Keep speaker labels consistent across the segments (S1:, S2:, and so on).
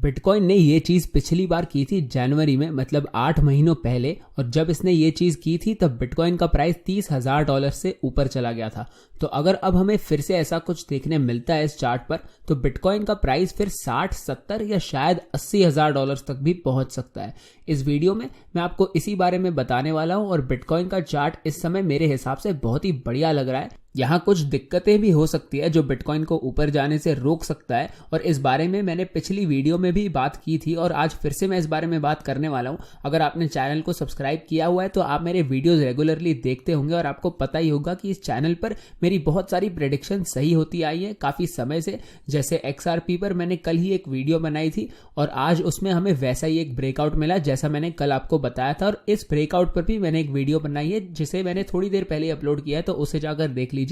S1: Bitcoin ने ये चीज़ पिछली बार की थी जनवरी में, मतलब 8 महीनों पहले, और जब इसने ये चीज़ की थी तब बिटकॉइन का प्राइस $30,000 से ऊपर चला गया था। तो अगर अब हमें फिर से ऐसा कुछ देखने मिलता है इस चार्ट पर, तो बिटकॉइन का प्राइस फिर 60, 70 या शायद $80,000 तक भी पहुंच सकता है। इस वीडियो में मैं आपको इसी बारे में बताने वाला हूं और बिटकॉइन का चार्ट इस समय मेरे हिसाब से बहुत ही बढ़िया लग रहा है। यहाँ कुछ दिक्कतें भी हो सकती है जो बिटकॉइन को ऊपर जाने से रोक सकता है, और इस बारे में मैंने पिछली वीडियो में भी बात की थी और आज फिर से मैं इस बारे में बात करने वाला हूँ। अगर आपने चैनल को सब्सक्राइब किया हुआ है तो आप मेरे वीडियोस रेगुलरली देखते होंगे और आपको पता ही होगा कि इस चैनल पर मेरी बहुत सारी प्रेडिक्शन सही होती आई है काफ़ी समय से। जैसे XRP पर मैंने कल ही एक वीडियो बनाई थी और आज उसमें हमें वैसा ही एक ब्रेकआउट मिला जैसा मैंने कल आपको बताया था, और इस ब्रेकआउट पर भी मैंने एक वीडियो बनाई है जिसे मैंने थोड़ी देर पहले अपलोड किया है, तो उसे जाकर देख लीजिए।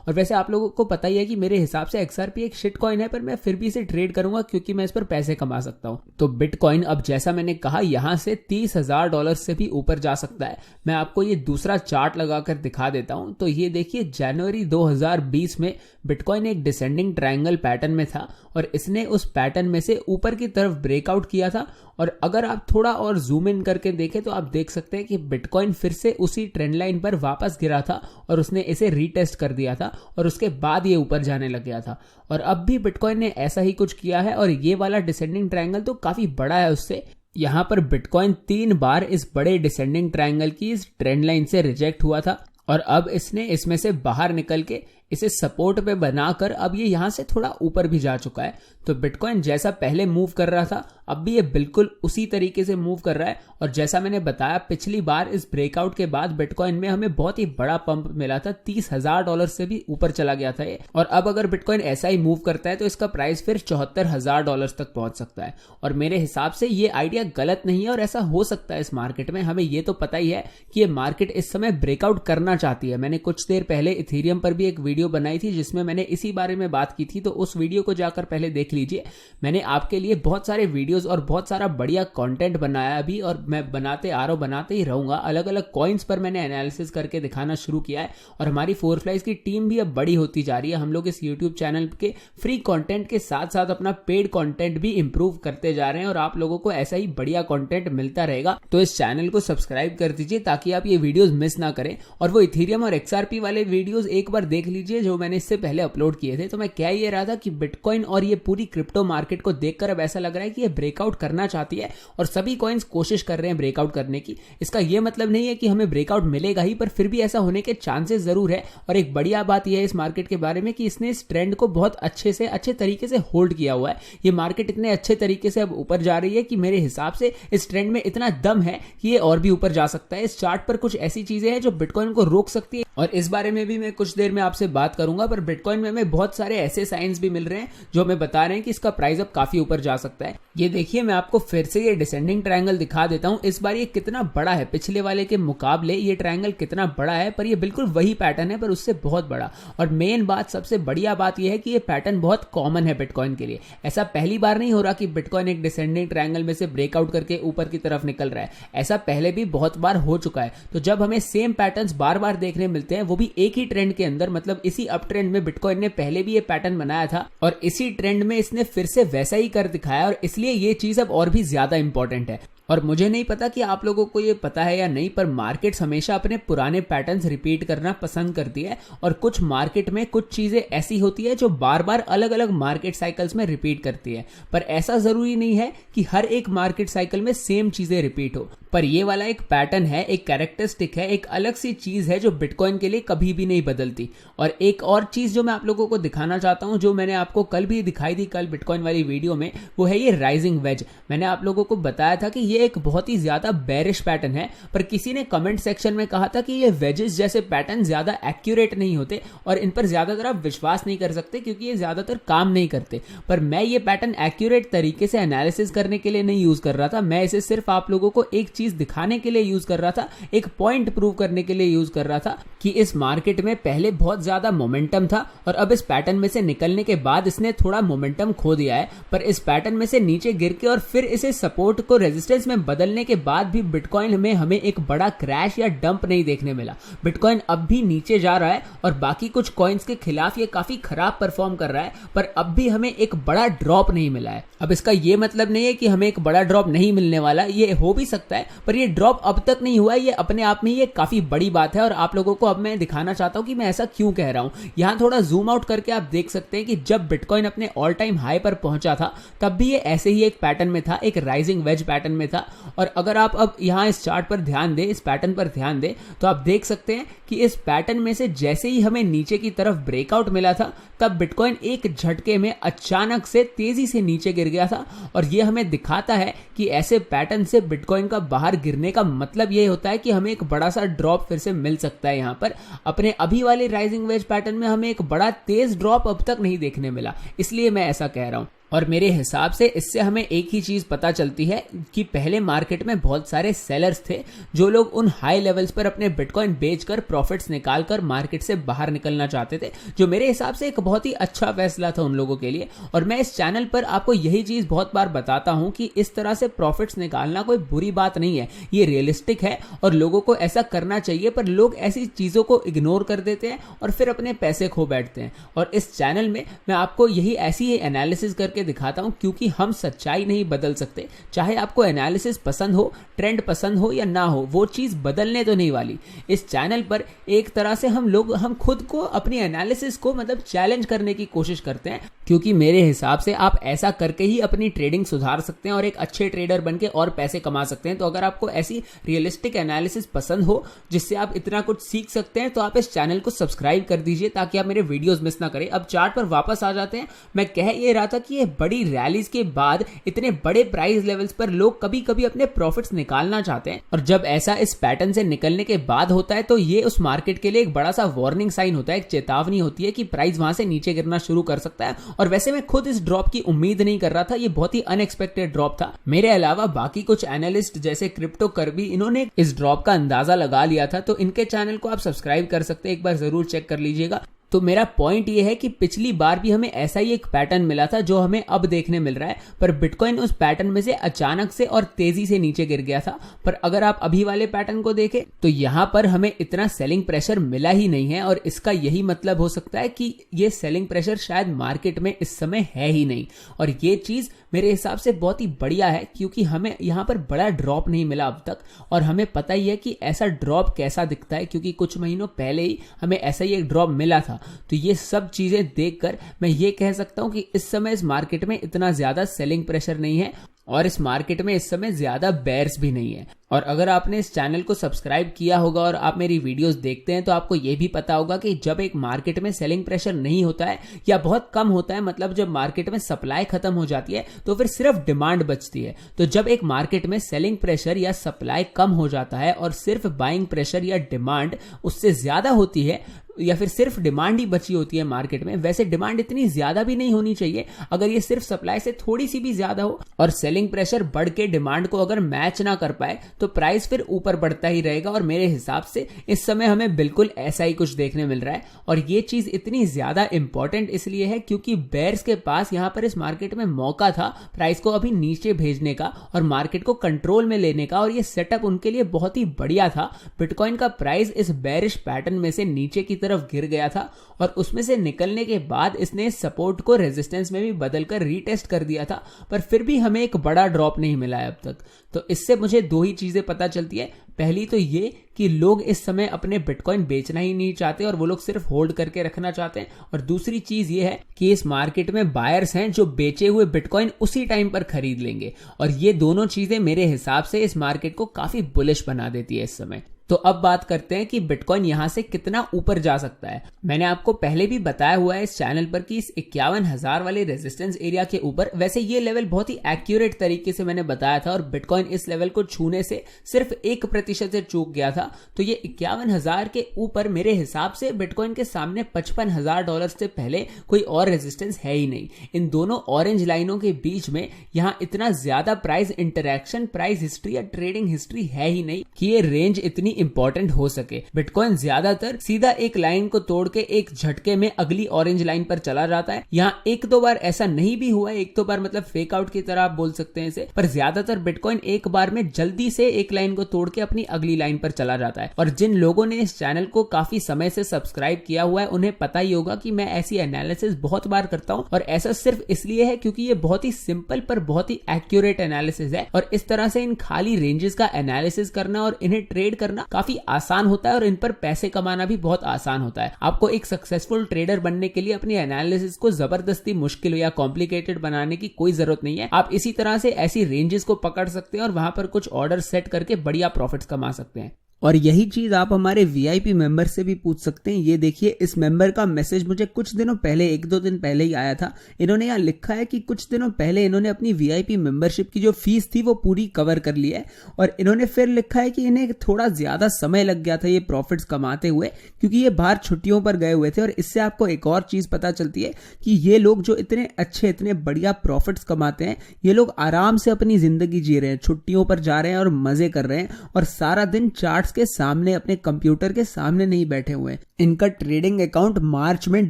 S1: और वैसे आप लोगों को पता ही है कि मेरे हिसाब से XRP एक शिट कॉइन है, पर मैं फिर भी इसे ट्रेड करूंगा क्योंकि मैं इस पर पैसे कमा सकता हूं। तो बिटकॉइन अब जैसा मैंने कहा यहां से $30,000 से भी ऊपर जा सकता है। मैं आपको ये दूसरा चार्ट लगाकर दिखा देता हूं। तो ये देखिए, जनवरी 2020 में बिटकॉइन एक डिसेंडिंग ट्रायंगल पैटर्न में था और इसने उस पैटर्न में से ऊपर की तरफ ब्रेकआउट किया था। और अगर आप थोड़ा और जूम इन करके देखें तो आप देख सकते हैं कि बिटकॉइन फिर से उसी ट्रेंड लाइन पर वापस गिरा था और उसने इसे रीटेस्ट कर दिया था और उसके बाद ये ऊपर जाने लग गया था। और अब भी बिटकॉइन ने ऐसा ही कुछ किया है और ये वाला डिसेंडिंग ट्रायंगल तो काफी बड़ा है उससे। यहां पर बिटकॉइन 3 बार इस बड़े डिसेंडिंग ट्रायंगल की इस ट्रेंड लाइन से रिजेक्ट हुआ था और अब इसने इसमें से बाहर निकल के इसे सपोर्ट पे बनाकर अब ये यहां से थोड़ा ऊपर भी जा चुका है। तो बिटकॉइन जैसा पहले मूव कर रहा था अब भी ये बिल्कुल उसी तरीके से मूव कर रहा है। और जैसा मैंने बताया, पिछली बार इस ब्रेकआउट के बाद बिटकॉइन में हमें बहुत ही बड़ा पंप मिला था, $30,000 से भी ऊपर चला गया था ये। और अब अगर बिटकॉइन ऐसा ही मूव करता है तो इसका प्राइस फिर $74,000 तक पहुंच सकता है। और मेरे हिसाब से ये आइडिया गलत नहीं है और ऐसा हो सकता है इस मार्केट में। हमें ये तो पता ही है कि ये मार्केट इस समय ब्रेकआउट करना चाहती है। मैंने कुछ देर पहले इथेरियम पर भी एक वीडियो बनाई थी जिसमें मैंने इसी बारे में बात की थी, तो उस वीडियो को जाकर पहले देख लीजिए। मैंने आपके लिए बहुत सारे वीडियोस और बहुत सारा बढ़िया कंटेंट बनाया अभी, और मैं बनाते ही रहूंगा। अलग अलग कॉइन्स पर मैंने एनालिसिस करके दिखाना शुरू किया है और हमारी 4Flies की टीम भी अब बड़ी होती जा रही है। हम लोग इस यूट्यूब चैनल के फ्री कंटेंट के साथ साथ अपना पेड कंटेंट भी इंप्रूव करते जा रहे हैं और आप लोगों को ऐसा ही बढ़िया कंटेंट मिलता रहेगा। तो इस चैनल को सब्सक्राइब कर दीजिए ताकि आप ये वीडियोस मिस ना करें। और वो इथेरियम और XRP वाले वीडियोस एक बार देख लीजिए जो मैंने इससे पहले अपलोड किए थे। तो मैं कह ये रहा था कि बिटकॉइन और ये पूरी क्रिप्टो मार्केट को देखकर अब ऐसा लग रहा है कि ये ब्रेकआउट करना चाहती है और सभी कॉइन्स कोशिश कर रहे हैं ब्रेकआउट करने की। इसका ये मतलब नहीं है कि हमें ब्रेकआउट मिलेगा ही, पर फिर भी ऐसा होने के चांसेस जरूर है। और एक बढ़िया बात यह है इस मार्केट के बारे में कि इसने इस ट्रेंड को बहुत अच्छे तरीके से होल्ड किया हुआ है। ये मार्केट इतने अच्छे तरीके से अब ऊपर जा रही है कि मेरे हिसाब से इस ट्रेंड में इतना दम है कि ये और भी ऊपर जा सकता है। इस चार्ट पर कुछ ऐसी चीजें हैं जो बिटकॉइन को रोक सकती है और इस बारे में भी मैं कुछ देर में आपसे बात करूंगा। पर बिटकॉइन में हमें बहुत सारे ऐसे साइंस भी मिल रहे हैं जो हमें बता रहे हैं कि इसका प्राइस अब काफी ऊपर जा सकता है। ये देखिए, मैं आपको फिर से ये डिसेंडिंग ट्रायंगल दिखा देता हूं। इस बार ये कितना बड़ा है, पिछले वाले के मुकाबले ये ट्रायंगल कितना बड़ा है, पर ये बिल्कुल वही पैटर्न है पर उससे बहुत बड़ा। और मेन बात, सबसे बढ़िया बात यह है कि ये पैटर्न बहुत कॉमन है बिटकॉइन के लिए। ऐसा पहली बार नहीं हो रहा कि बिटकॉइन एक डिसेंडिंग ट्रायंगल में से ब्रेकआउट करके ऊपर की तरफ निकल रहा है। ऐसा पहले भी बहुत बार हो चुका है। तो जब हमें सेम पैटर्न्स बार बार देखने मिलते हैं, वो भी एक ही ट्रेंड के अंदर, मतलब इसी अप ट्रेंड में, बिटकॉइन ने पहले भी ये पैटर्न बनाया था और इसी ट्रेंड में इसने फिर से वैसा ही कर दिखाया और इसलिए ये चीज अब और भी ज्यादा इंपॉर्टेंट है। और मुझे नहीं पता कि आप लोगों को ये पता है या नहीं, पर मार्केट्स हमेशा अपने पुराने पैटर्न्स रिपीट करना पसंद करती है और कुछ मार्केट में कुछ चीजें ऐसी होती है जो बार बार अलग अलग मार्केट साइकिल्स में रिपीट करती है। पर ऐसा जरूरी नहीं है कि हर एक मार्केट साइकिल में सेम चीजें रिपीट हो। पर ये वाला एक पैटर्न है, एक कैरेक्टरिस्टिक है, एक अलग सी चीज है जो बिटकॉइन के लिए कभी भी नहीं बदलती। और एक और चीज जो मैं आप लोगों को दिखाना चाहता हूं, जो मैंने आपको कल भी दिखाई थी, कल बिटकॉइन वाली वीडियो में, वो है ये राइजिंग वेज। मैंने आप लोगों को बताया था कि ये एक बहुत ही ज्यादा बेरिश पैटर्न है, पर किसी ने कमेंट सेक्शन में कहा था कि ये वेजेस जैसे पैटर्न ज्यादा एक्यूरेट नहीं होते और इन पर ज्यादातर आप विश्वास नहीं कर सकते क्योंकि ये ज्यादातर काम नहीं करते। पर मैं ये पैटर्न एक्यूरेट तरीके से एनालिसिस करने के लिए नहीं यूज कर रहा था। मैं इसे सिर्फ आप लोगों को एक चीज दिखाने के लिए यूज कर रहा था, एक पॉइंट प्रूव करने के लिए यूज कर रहा था कि इस मार्केट में पहले बहुत ज्यादा मोमेंटम था और अब इस पैटर्न में से निकलने के बाद इसने थोड़ा मोमेंटम खो दिया है, पर इस पैटर्न में से नीचे गिर के और फिर इसे सपोर्ट को रेजिस्टेंस में बदलने के बाद भी बिटकॉइन में हमें एक बड़ा क्रैश या डंप नहीं देखने मिला। बिटकॉइन अब भी नीचे जा रहा है और बाकी कुछ कॉइन्स के खिलाफ ये काफी खराब परफॉर्म कर रहा है, पर अब भी हमें एक बड़ा ड्रॉप नहीं मिला है। अब इसका ये मतलब नहीं है कि हमें एक बड़ा ड्रॉप नहीं मिलने वाला, ये हो भी सकता है, पर ये ड्रॉप अब तक नहीं हुआ है। ये अपने आप में ये काफी बड़ी बात है और आप लोगों को अब मैं दिखाना चाहता हूं कि मैं ऐसा क्यों कह रहा हूं। यहां थोड़ा जूम आउट करके आप देख सकते हैं कि जब बिटकॉइन अपने ऑल टाइम हाई पर पहुंचा था तब भी ये ऐसे ही एक पैटर्न में था, एक राइजिंग वेज पैटर्न में था। और अगर आप अब यहां इस चार्ट पर ध्यान दें, इस पैटर्न पर ध्यान दें, तो आप देख सकते हैं कि इस पैटर्न में से जैसे ही हमें नीचे की तरफ ब्रेकआउट मिला था तब बिटकॉइन एक झटके में अचानक से तेजी से नीचे गिर गया था। और यह हमें दिखाता है कि ऐसे पैटर्न से बिटकॉइन का बाहर गिरने का मतलब यह होता है कि हमें एक बड़ा सा ड्रॉप फिर से मिल सकता है। यहां पर अपने अभी वाले राइजिंग वेज पैटर्न में हमें एक बड़ा तेज ड्रॉप अब तक नहीं देखने मिला, इसलिए मैं ऐसा कह रहा हूं। और मेरे हिसाब से इससे हमें एक ही चीज पता चलती है कि पहले मार्केट में बहुत सारे सेलर्स थे जो लोग उन हाई लेवल्स पर अपने बिटकॉइन बेचकर प्रॉफिट्स निकालकर मार्केट से बाहर निकलना चाहते थे, जो मेरे हिसाब से एक बहुत ही अच्छा फैसला था उन लोगों के लिए। और मैं इस चैनल पर आपको यही चीज बहुत बार बताता हूं कि इस तरह से प्रॉफिट्स निकालना कोई बुरी बात नहीं है, ये रियलिस्टिक है और लोगों को ऐसा करना चाहिए, पर लोग ऐसी चीजों को इग्नोर कर देते हैं और फिर अपने पैसे खो बैठते हैं। और इस चैनल में मैं आपको यही ऐसी ही एनालिसिस करके दिखाता हूं, क्योंकि हम सच्चाई नहीं बदल सकते। चाहे आपको एनालिसिस पसंद हो, ट्रेंड पसंद हो या ना हो, वो चीज बदलने तो नहीं वाली। इस चैनल पर एक तरह से हम खुद को अपनी एनालिसिस को मतलब चैलेंज करने की कोशिश करते हैं, क्योंकि मेरे हिसाब से आप ऐसा करके ही अपनी ट्रेडिंग सुधार सकते हैं और एक अच्छे ट्रेडर बनके और पैसे कमा सकते हैं। तो अगर आपको ऐसी रियलिस्टिक एनालिसिस पसंद हो जिससे आप इतना कुछ सीख सकते हैं तो आप इस चैनल को सब्सक्राइब कर दीजिए ताकि आप मेरे वीडियोस मिस ना करें। अब चार्ट पर वापस आ जाते हैं। मैं कह ये रहा था कि ये बड़ी रैलीज के बाद इतने बड़े प्राइस लेवल्स पर लोग कभी कभी अपने प्रॉफिट्स निकालना चाहते हैं, और जब ऐसा इस पैटर्न से निकलने के बाद होता है तो ये उस मार्केट के लिए एक बड़ा सा वार्निंग साइन होता है, एक चेतावनी होती है कि प्राइस वहां से नीचे गिरना शुरू कर सकता है। और वैसे मैं खुद इस ड्रॉप की उम्मीद नहीं कर रहा था, ये बहुत ही अनएक्सपेक्टेड ड्रॉप था। मेरे अलावा बाकी कुछ एनालिस्ट जैसे क्रिप्टो कर्बी, इन्होंने इस ड्रॉप का अंदाजा लगा लिया था, तो इनके चैनल को आप सब्सक्राइब कर सकते हैं, एक बार जरूर चेक कर लीजिएगा। तो मेरा पॉइंट ये है कि पिछली बार भी हमें ऐसा ही एक पैटर्न मिला था जो हमें अब देखने मिल रहा है, पर बिटकॉइन उस पैटर्न में से अचानक से और तेजी से नीचे गिर गया था। पर अगर आप अभी वाले पैटर्न को देखें तो यहां पर हमें इतना सेलिंग प्रेशर मिला ही नहीं है, और इसका यही मतलब हो सकता है कि ये सेलिंग प्रेशर शायद मार्केट में इस समय है ही नहीं। और ये चीज मेरे हिसाब से बहुत ही बढ़िया है, क्योंकि हमें यहां पर बड़ा ड्रॉप नहीं मिला अब तक, और हमें पता ही है कि ऐसा ड्रॉप कैसा दिखता है, क्योंकि कुछ महीनों पहले ही हमें ऐसा ही एक ड्रॉप मिला था। तो ये सब चीजें देखकर मैं ये कह सकता हूं कि इस समय इस मार्केट में इतना ज्यादा सेलिंग प्रेशर नहीं है, और इस मार्केट में इस समय ज्यादा बेयर्स भी नहीं है। और अगर आपने इस चैनल को सब्सक्राइब किया होगा और आप मेरी वीडियोस देखते हैं तो आपको यह भी पता होगा कि जब एक मार्केट में सेलिंग प्रेशर नहीं होता है या बहुत कम होता है, मतलब जब मार्केट में सप्लाई खत्म हो जाती है तो फिर सिर्फ डिमांड बचती है। तो जब एक मार्केट में सेलिंग प्रेशर या सप्लाई कम हो जाता है और सिर्फ बाइंग प्रेशर या डिमांड उससे ज्यादा होती है, या फिर सिर्फ डिमांड ही बची होती है मार्केट में, वैसे डिमांड इतनी ज्यादा भी नहीं होनी चाहिए, अगर ये सिर्फ सप्लाई से थोड़ी सी भी ज्यादा हो और सेलिंग प्रेशर बढ़ के डिमांड को अगर मैच ना कर पाए तो प्राइस फिर ऊपर बढ़ता ही रहेगा। और मेरे हिसाब से इस समय हमें बिल्कुल ऐसा ही कुछ देखने मिल रहा है। और ये चीज इतनी ज्यादा इंपॉर्टेंट इसलिए है क्योंकि बेयर्स के पास यहां पर इस मार्केट में मौका था प्राइस को अभी नीचे भेजने का और मार्केट को कंट्रोल में लेने का, और ये सेटअप उनके लिए बहुत ही बढ़िया था। बिटकॉइन का प्राइस इस बेरिश पैटर्न में से नीचे की तरफ गिर गया था और उसमें से निकलने के बाद इसने सपोर्ट को रेजिस्टेंस में भी बदलकर रीटेस्ट कर दिया था, पर फिर भी हमें एक बड़ा ड्रॉप नहीं मिला है अब तक। तो इससे मुझे दो ही चीजें पता चलती है। पहली तो ये कि लोग इस समय अपने बिटकॉइन बेचना ही नहीं चाहते और वो लोग सिर्फ होल्ड करके रखना चाहते हैं, और दूसरी चीज ये है कि इस मार्केट में बायर्स हैं जो बेचे हुए बिटकॉइन उसी टाइम पर खरीद लेंगे, और ये दोनों चीजें मेरे हिसाब से इस मार्केट को काफी बुलिश बना देती है इस समय। तो अब बात करते हैं कि बिटकॉइन यहां से कितना ऊपर जा सकता है। मैंने आपको पहले भी बताया हुआ है इस चैनल पर कि इस 51,000 वाले रेजिस्टेंस एरिया के ऊपर, वैसे ये लेवल बहुत ही एक्यूरेट तरीके से मैंने बताया था और बिटकॉइन इस लेवल को छूने से सिर्फ 1% से चूक गया था। तो ये 51,000 के ऊपर मेरे हिसाब से बिटकॉइन के सामने $55,000 से पहले कोई और रेजिस्टेंस है ही नहीं। इन दोनों ऑरेंज लाइनों के बीच में यहां इतना ज्यादा प्राइस इंटरैक्शन, प्राइस हिस्ट्री या ट्रेडिंग हिस्ट्री है ही नहीं कि ये रेंज इतनी इंपॉर्टेंट हो सके। बिटकॉइन ज्यादातर सीधा एक लाइन को तोड़ के एक झटके में अगली ऑरेंज लाइन पर चला जाता है। यहाँ एक दो बार ऐसा नहीं भी हुआ है, एक दो बार मतलब फेक आउट की तरह आप बोल सकते हैं इसे, पर ज्यादातर बिटकॉइन एक बार में जल्दी से एक लाइन को तोड़ के अपनी अगली लाइन पर चला जाता है। और जिन लोगों ने इस चैनल को काफी समय से सब्सक्राइब किया हुआ है उन्हें पता ही होगा कि मैं ऐसी एनालिसिस बहुत बार करता हूं, और ऐसा सिर्फ इसलिए है क्योंकि ये बहुत ही सिंपल पर बहुत ही एक्यूरेट एनालिसिस है। और इस तरह से इन खाली रेंजेस का एनालिसिस करना और इन्हें ट्रेड करना काफी आसान होता है और इन पर पैसे कमाना भी बहुत आसान होता है। आपको एक सक्सेसफुल ट्रेडर बनने के लिए अपनी एनालिसिस को जबरदस्ती मुश्किल या कॉम्प्लिकेटेड बनाने की कोई जरूरत नहीं है। आप इसी तरह से ऐसी रेंजेस को पकड़ सकते हैं और वहां पर कुछ ऑर्डर सेट करके बढ़िया प्रॉफिट्स कमा सकते हैं।
S2: और यही चीज आप हमारे वीआईपी मेंबर से भी पूछ सकते हैं। ये देखिए, इस मेंबर का मैसेज मुझे कुछ दिनों पहले, 1-2 दिन पहले ही आया था। इन्होंने यहाँ लिखा है कि कुछ दिनों पहले इन्होंने अपनी वीआईपी मेंबरशिप की जो फीस थी वो पूरी कवर कर ली है। और इन्होंने फिर लिखा है कि इन्हें थोड़ा ज्यादा समय लग गया था ये प्रॉफिट्स कमाते हुए, क्योंकि ये बाहर छुट्टियों पर गए हुए थे। और इससे आपको एक और चीज पता चलती है कि ये लोग जो इतने अच्छे, इतने बढ़िया प्रॉफिट्स कमाते हैं, ये लोग आराम से अपनी जिंदगी जी रहे हैं, छुट्टियों पर जा रहे हैं और मजे कर रहे हैं, और सारा दिन चार्ट्स के सामने, अपने कंप्यूटर के सामने नहीं बैठे हुए हैं। इनका ट्रेडिंग अकाउंट मार्च में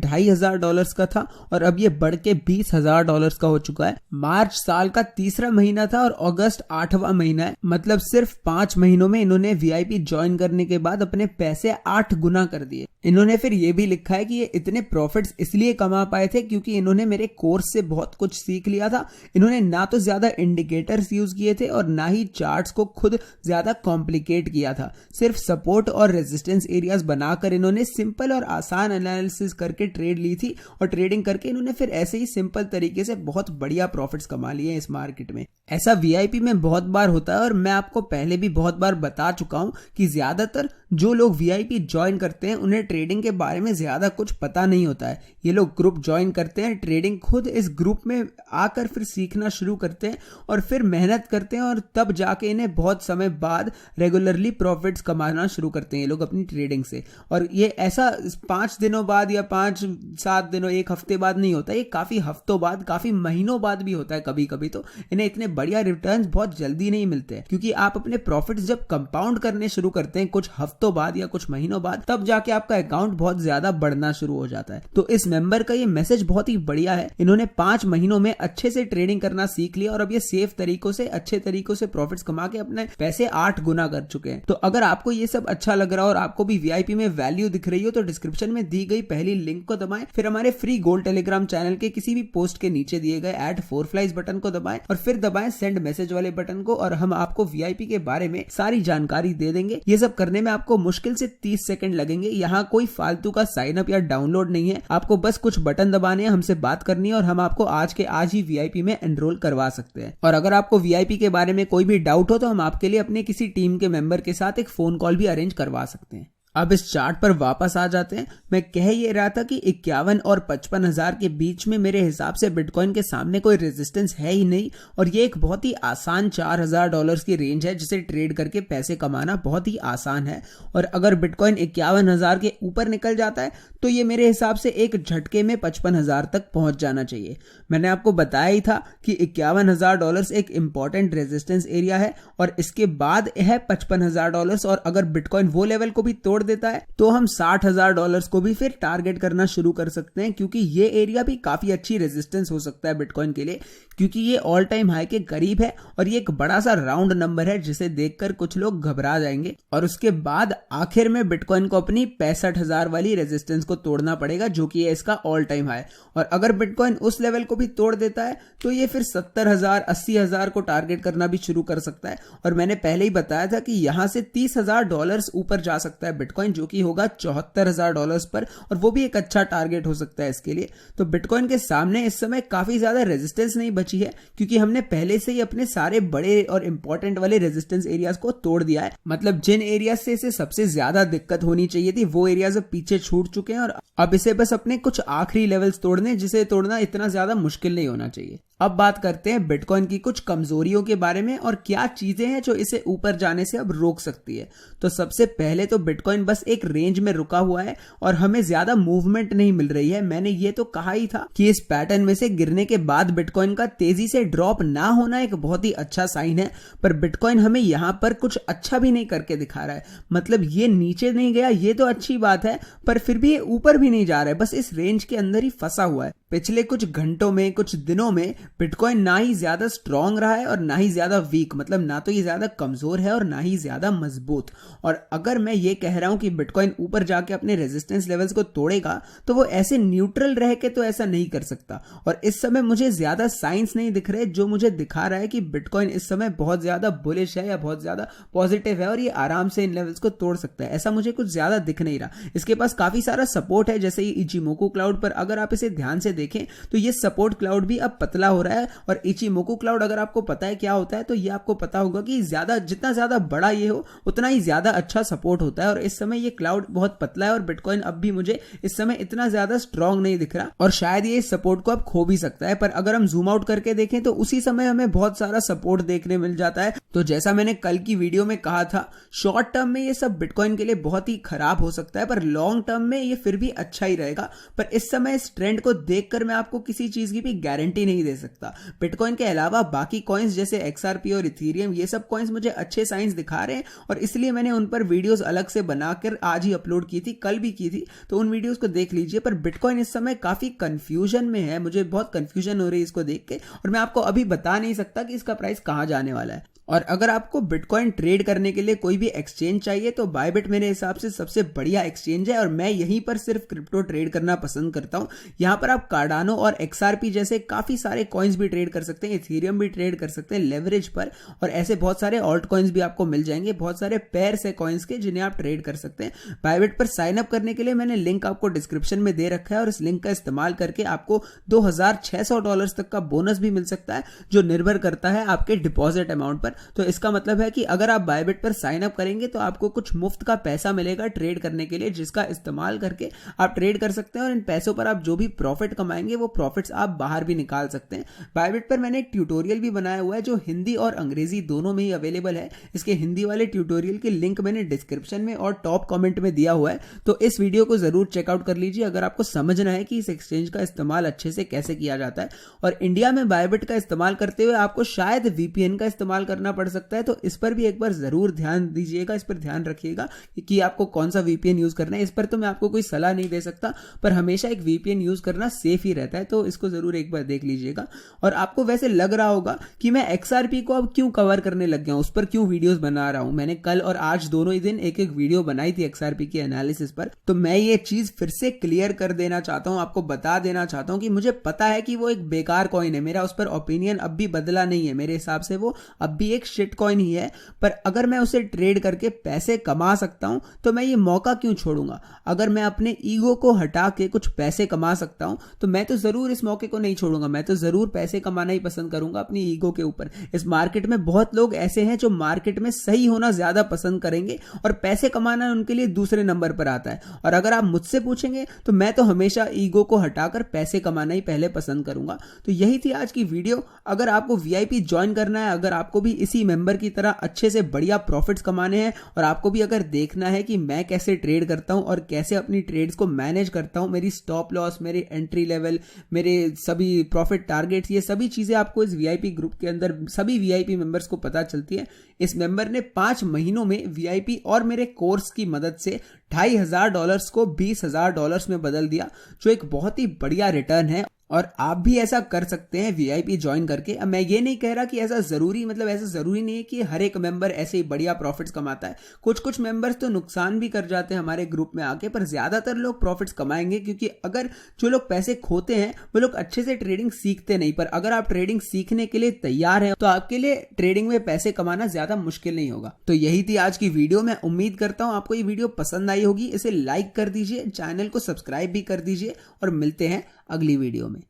S2: $2,500 का था और अब ये बढ़ के $20,000 का हो चुका है। मार्च साल का तीसरा महीना था और अगस्त 8वां महीना है। मतलब सिर्फ 5 महीनों में इन्होंने वीआईपी ज्वाइन करने के बाद अपने पैसे 8 गुना कर दिए। इन्होंने फिर ये भी लिखा है कि ये इतने प्रॉफिट्स इसलिए कमा पाए थे क्योंकि इन्होंने मेरे कोर्स से बहुत कुछ सीख लिया था। इन्होंने ना तो ज्यादा इंडिकेटर्स यूज किए थे और ना ही चार्ट्स को खुद ज्यादा कॉम्प्लिकेट किया था। सिर्फ सपोर्ट और रेजिस्टेंस एरियाज बनाकर इन्होंने सिंपल और आसान एनालिसिस करके ट्रेड ली थी, और ट्रेडिंग करके इन्होंने फिर ऐसे ही सिंपल तरीके से बहुत बढ़िया प्रॉफिट्स कमा लिए इस मार्केट में। ऐसा वीआईपी में बहुत बार होता है और मैं आपको पहले भी बहुत बार बता चुका हूं कि ज्यादातर जो लोग वीआईपी ज्वाइन करते हैं उन्हें ट्रेडिंग के बारे में ज्यादा कुछ पता नहीं होता है। ये लोग ग्रुप ज्वाइन करते हैं, ट्रेडिंग खुद इस ग्रुप में आकर फिर सीखना शुरू करते हैं और फिर मेहनत करते हैं, और तब जाके इन्हें बहुत समय बाद रेगुलरली प्रॉफिट्स कमाना शुरू करते हैं ये लोग अपनी ट्रेडिंग से। और ये ऐसा 5 दिनों बाद या 5-7 दिनों, 1 हफ्ते बाद नहीं होता, ये काफी हफ्तों बाद, काफी महीनों बाद भी होता है कभी कभी। तो इन्हें इतने बढ़िया रिटर्न्स बहुत जल्दी नहीं मिलते हैं, क्योंकि आप अपने प्रॉफिट्स जब कंपाउंड करने शुरू करते हैं कुछ हफ्तों बाद या कुछ महीनों बाद, तब जाके आपका अकाउंट बहुत ज्यादा बढ़ना शुरू हो जाता है। तो इस मेंबर का ये मैसेज बहुत ही बढ़िया है। इन्होंने 5 महीनों में अच्छे से ट्रेडिंग करना सीख लिया और अब ये सेफ तरीकों से, अच्छे तरीकों से प्रॉफिट्स कमा के अपने पैसे 8 गुना कर चुके हैं। तो अगर आपको ये सब अच्छा लग रहा हो और आपको भी वीआईपी में वैल्यू दिख रही हो तो डिस्क्रिप्शन में दी गई पहली लिंक को दबाएं, फिर हमारे फ्री गोल्ड टेलीग्राम चैनल के किसी भी पोस्ट के नीचे दिए गए @4flies बटन को दबाएं और फिर दबाएं सेंड मैसेज वाले बटन को, और हम आपको वीआईपी के बारे में सारी जानकारी दे देंगे। ये सब करने में आपको मुश्किल से 30 सेकंड लगेंगे। यहाँ कोई फालतू का साइन अप या डाउनलोड नहीं है, आपको बस कुछ बटन दबाने हैं, हमसे बात करनी है और हम आपको आज के आज ही वीआईपी में एनरोल करवा सकते हैं। और अगर आपको वीआईपी के बारे में कोई भी डाउट हो तो हम आपके लिए अपने किसी टीम के मेंबर के साथ एक फोन कॉल भी अरेंज करवा सकते हैं। अब इस चार्ट पर वापस आ जाते हैं। मैं कह ये रहा था कि 51 और 55,000 के बीच में मेरे हिसाब से बिटकॉइन के सामने कोई रेजिस्टेंस है ही नहीं, और ये एक बहुत ही आसान $4,000 की रेंज है जिसे ट्रेड करके पैसे कमाना बहुत ही आसान है। और अगर बिटकॉइन 51,000 के ऊपर निकल जाता है तो ये मेरे हिसाब से एक झटके में 55,000 तक पहुंच जाना चाहिए। मैंने आपको बताया ही था कि $51,000 एक इंपॉर्टेंट रेजिस्टेंस एरिया है और इसके बाद है $55,000, और अगर बिटकॉइन वो लेवल को भी तोड़ देता है तो हम $60,000 को भी फिर टारगेट करना शुरू कर सकते हैं, क्योंकि ये एरिया भी काफी अच्छी रेजिस्टेंस हो सकता है बिटकॉइन के लिए, क्योंकि ये ऑल टाइम हाई के करीब है और ये एक बड़ा सा राउंड नंबर है जिसे देखकर कुछ लोग घबरा जाएंगे। और उसके बाद आखिर में बिटकॉइन को अपनी 65,000 वाली रेजिस्टेंस को तोड़ना पड़ेगा, जो कि है इसका ऑल टाइम हाई। और अगर बिटकॉइन उस लेवल को भी तोड़ देता है तो ये फिर 70,000, 80,000 को टारगेट करना भी शुरू कर सकता है। और मैंने पहले ही बताया था कि यहां से $30,000 ऊपर जा सकता है बिटकॉइन, जो कि होगा $74,000 पर, और वो भी एक अच्छा टारगेट हो सकता है इसके लिए। तो बिटकॉइन के सामने इस समय काफी ज्यादा रेजिस्टेंस नहीं बची है, क्योंकि हमने पहले से ही अपने सारे बड़े और इंपॉर्टेंट वाले रेजिस्टेंस एरियाज को तोड़ दिया है। मतलब जिन एरियाज से इसे सबसे ज्यादा दिक्कत होनी चाहिए थी वो एरियाज अब पीछे छूट चुके हैं और अब इसे बस अपने कुछ आखिरी लेवल्स तोड़ने, जिसे तोड़ना इतना ज्यादा मुश्किल नहीं होना चाहिए। अब बात करते हैं बिटकॉइन की कुछ कमजोरियों के बारे में और क्या चीजें हैं जो इसे ऊपर जाने से अब रोक सकती है। तो सबसे पहले तो बिटकॉइन बस एक रेंज में रुका हुआ है और हमें ज्यादा मूवमेंट नहीं मिल रही है। मैंने ये तो कहा ही था कि इस पैटर्न में से गिरने के बाद बिटकॉइन का तेजी से ड्रॉप ना होना एक बहुत ही अच्छा साइन है, पर बिटकॉइन हमें यहां पर कुछ अच्छा भी नहीं करके दिखा रहा है। मतलब ये नीचे नहीं गया, ये तो अच्छी बात है, पर फिर भी ये ऊपर भी नहीं जा रहा है, बस इस रेंज के अंदर ही फंसा हुआ है। पिछले कुछ घंटों में, कुछ दिनों में बिटकॉइन ना ही ज्यादा स्ट्रांग रहा है और ना ही ज्यादा वीक, मतलब ना तो ये ज्यादा कमजोर है और ना ही ज्यादा मजबूत। और अगर मैं ये कह रहा हूं कि बिटकॉइन ऊपर जाके अपने रेजिस्टेंस लेवल्स को तोड़ेगा, तो वो ऐसे न्यूट्रल रह के तो ऐसा नहीं कर सकता। और इस समय मुझे ज्यादा साइंस नहीं दिख रहे जो मुझे दिखा रहा है कि बिटकॉइन इस समय बहुत ज्यादा बुलिश है या बहुत ज्यादा पॉजिटिव है और ये आराम से इन लेवल्स को तोड़ सकता है। ऐसा मुझे कुछ ज्यादा दिख नहीं रहा। इसके पास काफी सारा सपोर्ट है, जैसे इचिमोकू क्लाउड पर अगर आप इसे ध्यान से देखें तो ये सपोर्ट क्लाउड भी अब पतला हो रहा है। और इचिमोकू क्लाउड अगर आपको पता है क्या होता है तो ये आपको पता होगा कि जितना ज्यादा बड़ा ये हो उतना ही ज्यादा अच्छा सपोर्ट होता है। और इस समय ये क्लाउड बहुत पतला है और बिटकॉइन अब भी मुझे इस समय इतना ज्यादा स्ट्रांग नहीं दिख रहा और शायद ये इस सपोर्ट को अब खो भी सकता है। पर अगर हम जूम आउट करके देखें तो उसी समय हमें बहुत सारा सपोर्ट देखने मिल जाता है। तो जैसा मैंने कल की वीडियो में कहा था, शॉर्ट टर्म में ये सब बिटकॉइन के लिए बहुत ही खराब हो सकता है, पर लॉन्ग टर्म में ये फिर भी अच्छा ही रहेगा। पर इस समय इस ट्रेंड को देखकर मैं आपको किसी चीज की भी गारंटी नहीं दे सकता। बिटकॉइन के अलावा बाकी कॉइन्स जैसे XRP और इथेरियम, ये सब कॉइन्स मुझे अच्छे साइंस दिखा रहे हैं और इसलिए मैंने उन पर वीडियोस अलग से बनाकर आज ही अपलोड की थी, कल भी की थी, तो उन वीडियोस को देख लीजिए। पर बिटकॉइन इस समय काफी कंफ्यूजन में है, मुझे बहुत कंफ्यूजन हो रही है इसको देख के, और मैं आपको अभी बता नहीं सकता कि इसका प्राइस कहां जाने वाला है। और अगर आपको बिटकॉइन ट्रेड करने के लिए कोई भी एक्सचेंज चाहिए तो बायबिट मेरे हिसाब से सबसे बढ़िया एक्सचेंज है और मैं यहीं पर सिर्फ क्रिप्टो ट्रेड करना पसंद करता हूं। यहां पर आप कार्डानो और XRP जैसे काफी सारे कॉइन्स भी ट्रेड कर सकते हैं, इथेरियम भी ट्रेड कर सकते हैं लेवरेज पर, और ऐसे बहुत सारे ऑल्ट कॉइन्स भी आपको मिल जाएंगे, बहुत सारे पेयर्स है कॉइन्स के जिन्हें आप ट्रेड कर सकते हैं। बायबिट पर साइन अप करने के लिए मैंने लिंक आपको डिस्क्रिप्शन में दे रखा है और इस लिंक का इस्तेमाल करके आपको $2600 तक का बोनस भी मिल सकता है, जो निर्भर करता है आपके डिपॉजिट अमाउंट पर। तो इसका मतलब है कि अगर आप बायबिट पर साइन अप करेंगे तो आपको कुछ मुफ्त का पैसा मिलेगा ट्रेड करने के लिए, जिसका इस्तेमाल करके आप ट्रेड कर सकते हैं और इन पैसों पर आप जो भी प्रॉफिट कमाएंगे वो प्रॉफिट्स आप बाहर भी निकाल सकते हैं। बायबिट पर मैंने एक ट्यूटोरियल भी बनाया हुआ है जो हिंदी और अंग्रेजी दोनों में ही अवेलेबल है। इसके हिंदी वाले ट्यूटोरियल की लिंक मैंने डिस्क्रिप्शन में और टॉप कमेंट में दिया हुआ है, तो इस वीडियो को जरूर चेकआउट कर लीजिए अगर आपको समझना है कि इस एक्सचेंज का इस्तेमाल अच्छे से कैसे किया जाता है। और इंडिया में बायबिट का इस्तेमाल करते हुए आपको शायद VPN का इस्तेमाल करना पड़ सकता है, तो इस पर भी एक बार जरूर ध्यान दीजिएगा, इस पर ध्यान रखिएगा कि आपको कौन सा VPN यूज करना है। इस पर तो मैं आपको कोई सलाह नहीं दे सकता, पर हमेशा एक VPN यूज करना सेफ ही रहता है, तो इसको जरूर एक बार देख लीजिएगा। और आपको वैसे लग रहा होगा कि मैं XRP को अब क्यों कवर करने लग गया हूं, उस पर क्यों वीडियोस बना रहा हूं। मैंने कल और आज दोनों ही दिन एक एक वीडियो बनाई थी XRP की एनालिसिस पर, तो मैं ये चीज फिर से क्लियर कर देना चाहता हूं, आपको बता देना चाहता हूं कि मुझे पता है कि वो एक बेकार कॉइन है, मेरा उस पर ओपिनियन अब भी बदला नहीं है, मेरे हिसाब से वो अब भी एक शिट कॉइन ही है। पर अगर मैं उसे ट्रेड करके पैसे कमा सकता हूं तो मैं ये मौका क्यों छोड़ूंगा। अगर मैं अपने ईगो को हटा के कुछ पैसे कमा सकता हूं तो मैं तो जरूर इस मौके को नहीं छोड़ूंगा, मैं तो जरूर पैसे कमाना ही पसंद करूंगा अपनी ईगो के ऊपर। इस मार्केट में बहुत लोग ऐसे हैं जो मार्केट में सही होना ज्यादा पसंद करेंगे और पैसे कमाना उनके लिए दूसरे नंबर पर आता है। और अगर आप मुझसे पूछेंगे तो मैं तो हमेशा ईगो को हटाकर पैसे कमाना ही पहले पसंद करूंगा। तो यही थी आज की वीडियो। अगर आपको VIP ज्वाइन करना है, अगर आपको भी इसी मेंबर की तरह अच्छे से बढ़िया प्रॉफिट्स कमाने हैं और आपको भी अगर देखना है कि मैं कैसे ट्रेड करता हूं और कैसे अपनी ट्रेड्स को मैनेज करता हूं, मेरी स्टॉप लॉस, मेरी एंट्री लेवल, मेरे सभी प्रॉफिट टारगेट्स, ये सभी चीजें आपको इस VIP ग्रुप के अंदर सभी VIP मेंबर्स को पता चलती है। इस मेंबर ने 5 महीनों में VIP और मेरे कोर्स की मदद से $2500 को $20,000 में बदल दिया, जो एक बहुत ही बढ़िया रिटर्न है। और आप भी ऐसा कर सकते हैं VIP ज्वाइन करके। अब मैं ये नहीं कह रहा कि ऐसा जरूरी नहीं है कि हर एक मेंबर ऐसे ही बढ़िया प्रॉफिट्स कमाता है। कुछ मेंबर्स तो नुकसान भी कर जाते हैं हमारे ग्रुप में आके, पर ज्यादातर लोग प्रॉफिट्स कमाएंगे, क्योंकि अगर जो लोग पैसे खोते हैं वो लोग अच्छे से ट्रेडिंग सीखते नहीं। पर अगर आप ट्रेडिंग सीखने के लिए तैयार हैं तो आपके लिए ट्रेडिंग में पैसे कमाना ज्यादा मुश्किल नहीं होगा। तो यही थी आज की वीडियो। मैं उम्मीद करता हूं आपको ये वीडियो पसंद आई होगी। इसे लाइक कर दीजिए, चैनल को सब्सक्राइब भी कर दीजिए और मिलते हैं अगली वीडियो में।